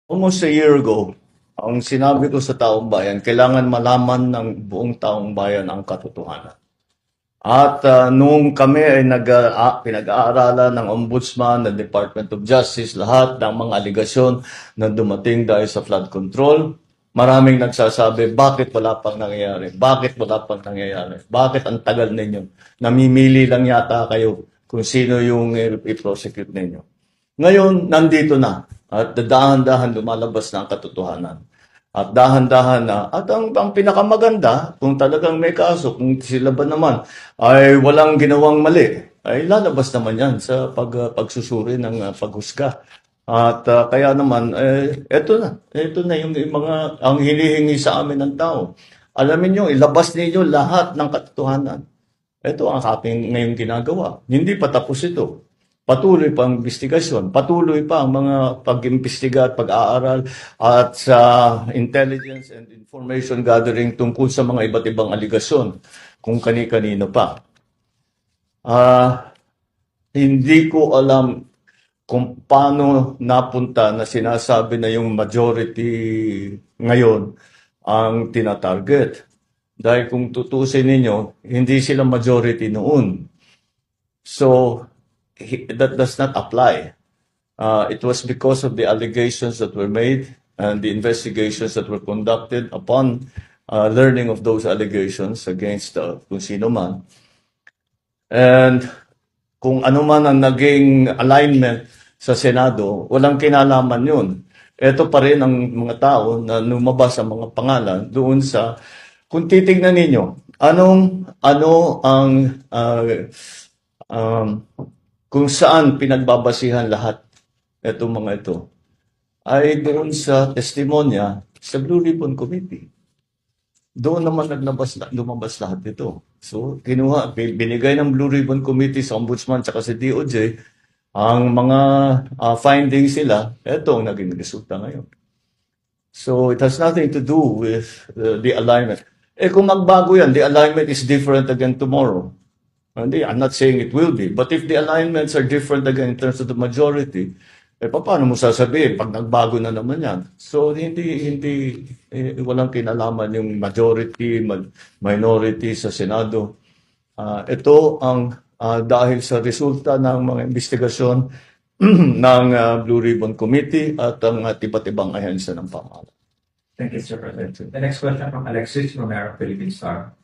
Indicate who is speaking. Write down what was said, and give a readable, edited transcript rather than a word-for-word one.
Speaker 1: Almost a year ago, ang sinabi ko sa taong bayan, kailangan malaman ng buong taong bayan ang katotohanan. At nung kami ay pinag-aaralan ng Ombudsman, ng Department of Justice, lahat ng mga aligasyon na dumating dahil sa flood control, maraming nagsasabi, bakit wala pang nangyayari? Bakit wala pang nangyayari? Bakit ang tagal ninyo? Namimili lang yata kayo kung sino yung i-prosecute ninyo. Ngayon, nandito na. At dahan-dahan lumalabas na ang katotohanan. At dahan-dahan na. At ang pinakamaganda, kung talagang may kaso, kung sila ba naman ay walang ginawang mali, ay lalabas naman yan sa pagsusuri ng paghusga. At kaya naman, eto na. Eto na yung mga, ang hinihingi sa amin ng tao. Alamin nyo, ilabas ninyo lahat ng katotohanan. Ito ang ating ngayong ginagawa. Hindi pa tapos ito. Patuloy pa ang investigasyon, patuloy pa ang mga pag-imbestiga at pag-aaral at sa intelligence and information gathering tungkol sa mga iba't ibang aligasyon kung kani-kanino pa. Hindi ko alam kung paano napunta na sinasabi na yung majority ngayon ang tinatarget. Dahil kung tutusin ninyo, hindi sila majority noon. So, that does not apply. It was because of the allegations that were made and the investigations that were conducted upon learning of those allegations against kung sino man. And kung ano man ang naging alignment sa Senado, walang kinalaman yun. Ito pa rin ang mga tao na lumabas ang mga pangalan doon sa, kung titignan ninyo, ano ang kung saan pinagbabasihan lahat itong mga ito, ay doon sa testimonya sa Blue Ribbon Committee. Doon naman lumabas lahat ito. So, binigay ng Blue Ribbon Committee sa Ombudsman at sa DOJ ang mga findings sila. Ito ang naging resulta ngayon. So, it has nothing to do with the alignment. Kung magbago yan, the alignment is different again tomorrow. I'm not saying it will be, but if the alignments are different again in terms of the majority, paano mo sasabihin pag nagbago na naman yan? So, walang kinalaman yung majority, minority sa Senado. Ito ang dahil sa resulta ng mga investigasyon ng Blue Ribbon Committee at ang iba't ibang ahensya ng pamahalaan.
Speaker 2: Thank you, Sir President. The next question from Alexis Romero, Philippine Star.